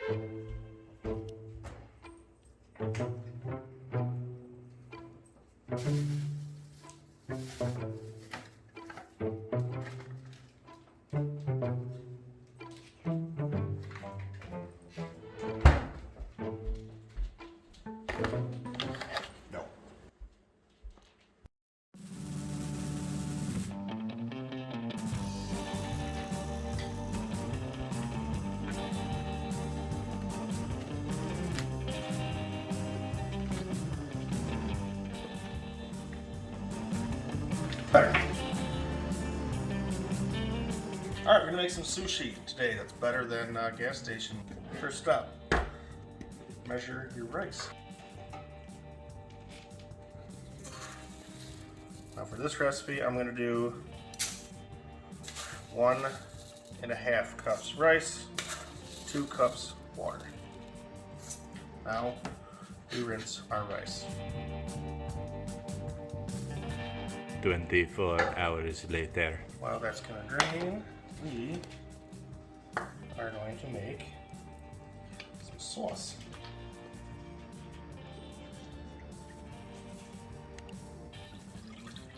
No. Better. Alright, we're gonna make some sushi today. That's better than gas station. First step, measure your rice. Now for this recipe, I'm gonna do 1.5 cups rice, 2 cups water. Now we rinse our rice. 24 hours later. While that's gonna drain, we are going to make some sauce.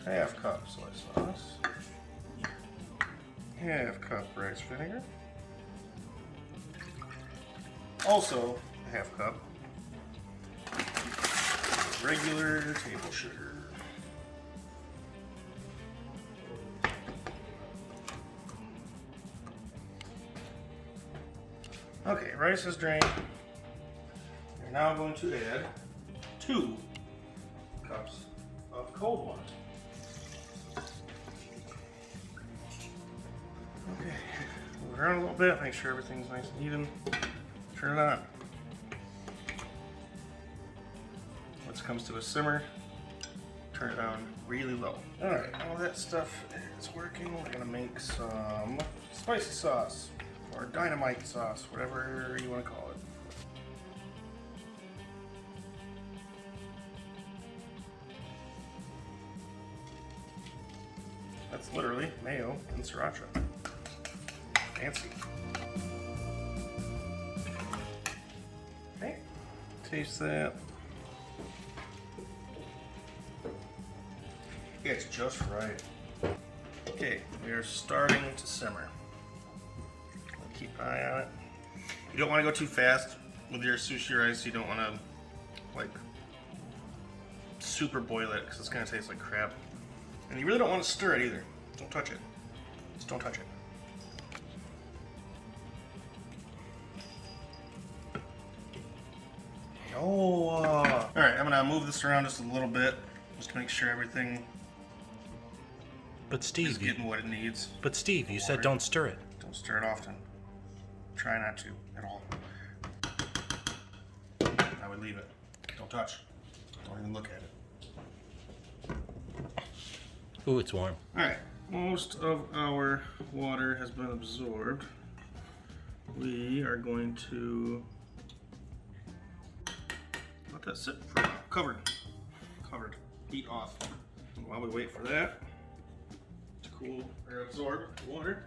Half cup soy sauce, half cup rice vinegar, also a half cup regular table sugar. Okay, rice is drained. We're now going to add 2 cups of cold water. Okay, move it around a little bit, make sure everything's nice and even. Turn it on. Once it comes to a simmer, turn it down really low. Alright, all that stuff is working. We're gonna make some spicy sauce, or dynamite sauce, whatever you want to call it. That's literally mayo and sriracha. Fancy. Okay, taste that. It's just right. Okay, we are starting to simmer. Keep an eye on it. You don't want to go too fast with your sushi rice. You don't want to like super boil it because it's going to taste like crap. And you really don't want to stir it either. Don't touch it. Just don't touch it. Oh, all right. I'm gonna move this around just a little bit, just to make sure everything But Steve, is getting what it needs. But Steve, you said don't stir it. Don't stir it often. Try not to at all. I would leave it. Don't touch. Don't even look at it. Ooh, it's warm. All right. Most of our water has been absorbed. We are going to let that sit for a while. Covered. Heat off. And while we wait for that to cool or absorb the water,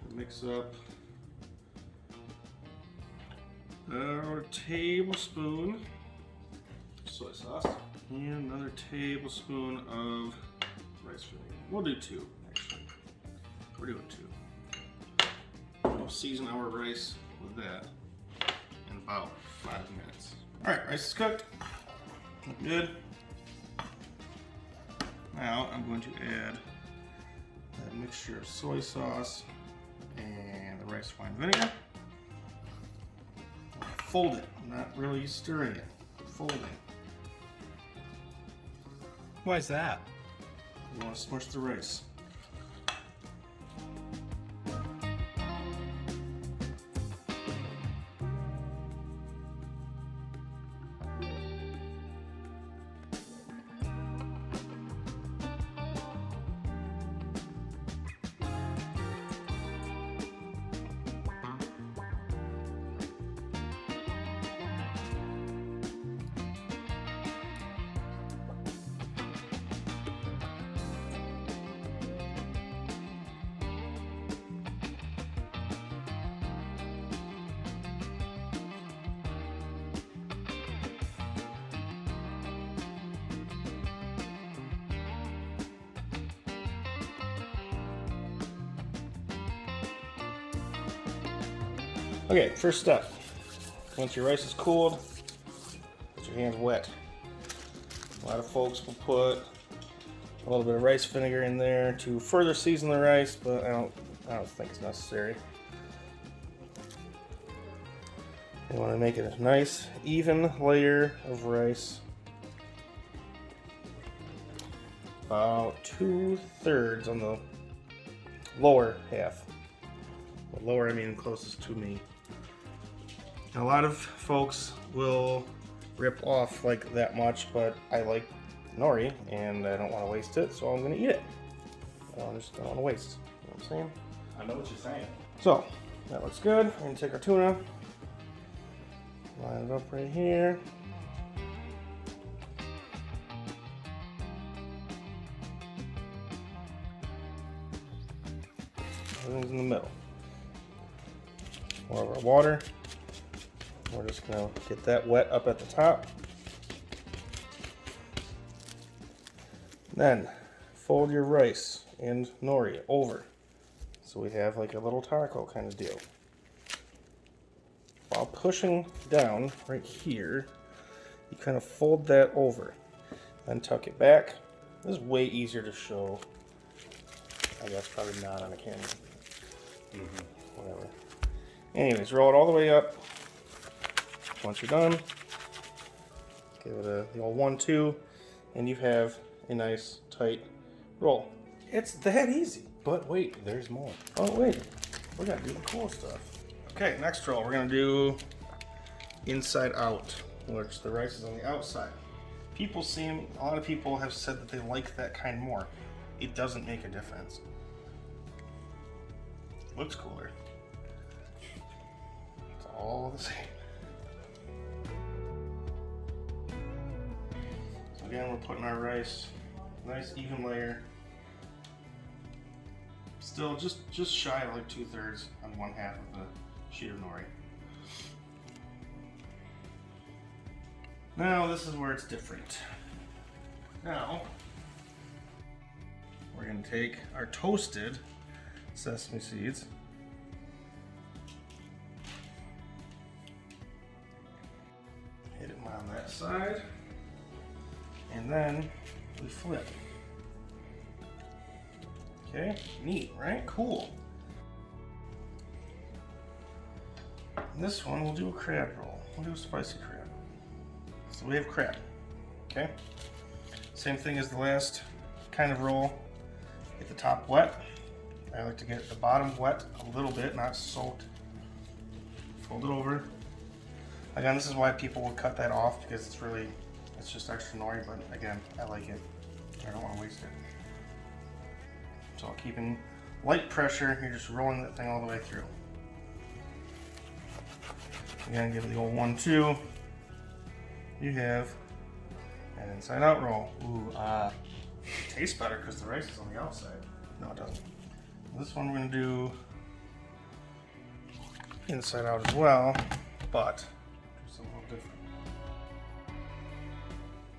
we'll mix up a tablespoon soy sauce and another tablespoon of rice vinegar. We'll do 2, actually. We're doing 2. We'll season our rice with that in about 5 minutes. Alright, rice is cooked. Good. Now I'm going to add that mixture of soy sauce and the rice wine vinegar. Fold it. I'm not really stirring it, but folding. Why is that? You want to smush the rice. Okay, first step. Once your rice is cooled, get your hands wet. A lot of folks will put a little bit of rice vinegar in there to further season the rice, but I don't think it's necessary. You want to make it a nice, even layer of rice. About 2/3 on the lower half. By lower, I mean closest to me. A lot of folks will rip off like that much, but I like nori and I don't want to waste it, so I'm going to eat it. I just don't want to waste. You know what I'm saying? I know what you're saying. So, that looks good. We're going to take our tuna, line it up right here. Everything's in the middle. More of our water. We're just going to get that wet up at the top. Then, fold your rice and nori over. So we have like a little taco kind of deal. While pushing down right here, you kind of fold that over. Then tuck it back. This is way easier to show. I guess probably not on a camera. Whatever. Anyways, roll it all the way up. Once you're done, give it the old 1-2, and you have a nice tight roll. It's that easy. But wait, there's more. Oh wait, we gotta do the cool stuff. Okay, next roll, we're gonna do inside out, which the rice is on the outside. A lot of people have said that they like that kind more. It doesn't make a difference. Looks cooler. It's all the same. So again, we're putting our rice, nice even layer. Still just shy of like 2/3 on one half of the sheet of nori. Now this is where it's different. Now we're going to take our toasted sesame seeds, hit them on that side, and then we flip. Okay, neat, right? Cool. And this one we'll do a crab roll. We'll do a spicy crab. So we have crab. Okay? Same thing as the last kind of roll. Get the top wet. I like to get the bottom wet a little bit, not soaked. Fold it over. Again, this is why people will cut that off, because it's just extra nori, but again, I like it. I don't want to waste it. So keeping light pressure, you're just rolling that thing all the way through. Again, give it the old 1-2. You have an inside out roll. Ooh, it tastes better because the rice is on the outside. No, it doesn't. This one we're going to do inside out as well, but just a little different.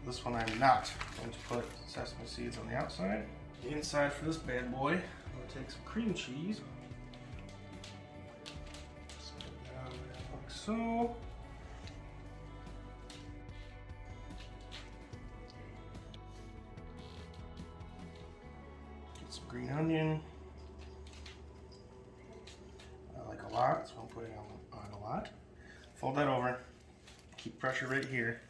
This one I'm not going to put sesame seeds on the outside. The inside for this bad boy, I'm going to take some cream cheese. Split it down like so. Get some green onion. I like a lot, so I'm putting on a lot. Fold that over. Keep pressure right here.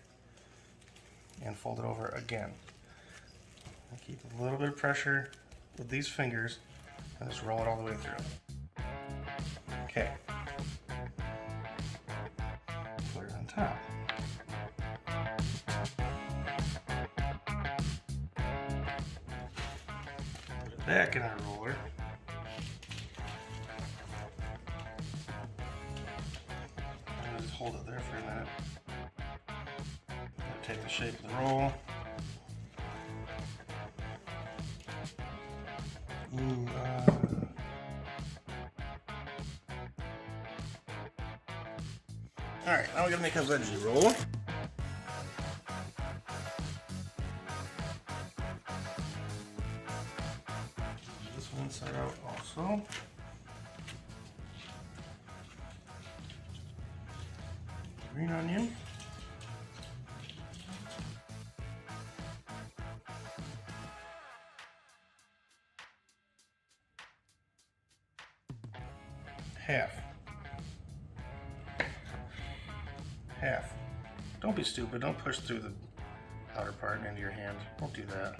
And fold it over again. I keep a little bit of pressure with these fingers and just roll it all the way through. Okay. Put it on top. Put it back in our roller. And just hold it there for a minute. Take the shape of the roll. Ooh, Alright, now we're gonna make a veggie roll. This one inside out also. green onion. Half. Half. Don't be stupid. Don't push through the outer part and into your hand. Don't do that.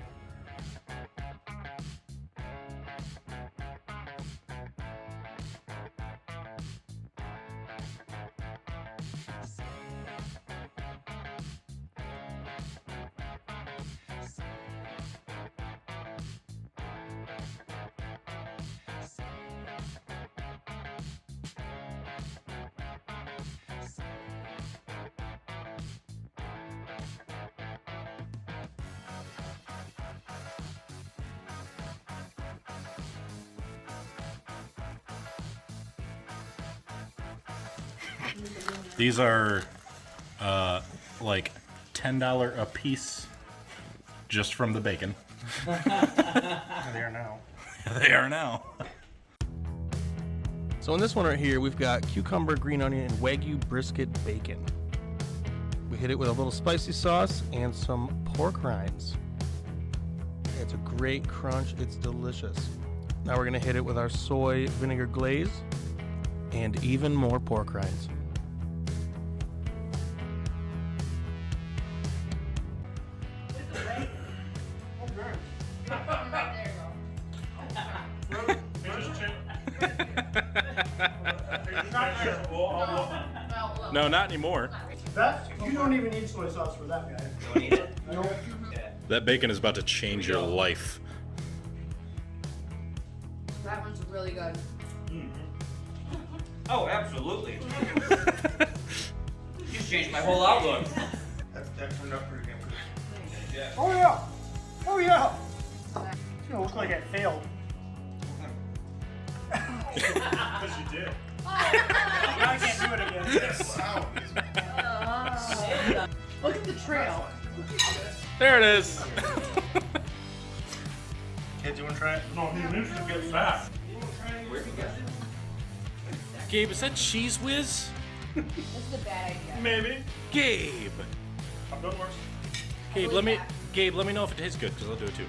These are like $10 a piece just from the bacon. They are now. They are now. So in this one right here, we've got cucumber, green onion, and Wagyu brisket bacon. We hit it with a little spicy sauce and some pork rinds. It's a great crunch. It's delicious. Now we're gonna hit it with our soy vinegar glaze and even more pork rinds. No, not anymore. That, you don't even need soy sauce for that guy. Don't eat it. Nope. That bacon is about to change your life. That one's really good. Oh, absolutely. You changed my whole outlook. That turned out pretty damn good. Yeah. Oh yeah. Oh yeah. It's gonna look like I failed. Because you did. Now I can't do it again. Wow. Look at the trail. There it is. Kids, you want to try it? No, he needs to get fat. Where'd you get it? Gabe, is that Cheese Whiz? This is a bad idea. Maybe. Gabe. I'm done worse. Gabe, let me know if it tastes good, because I'll do it too.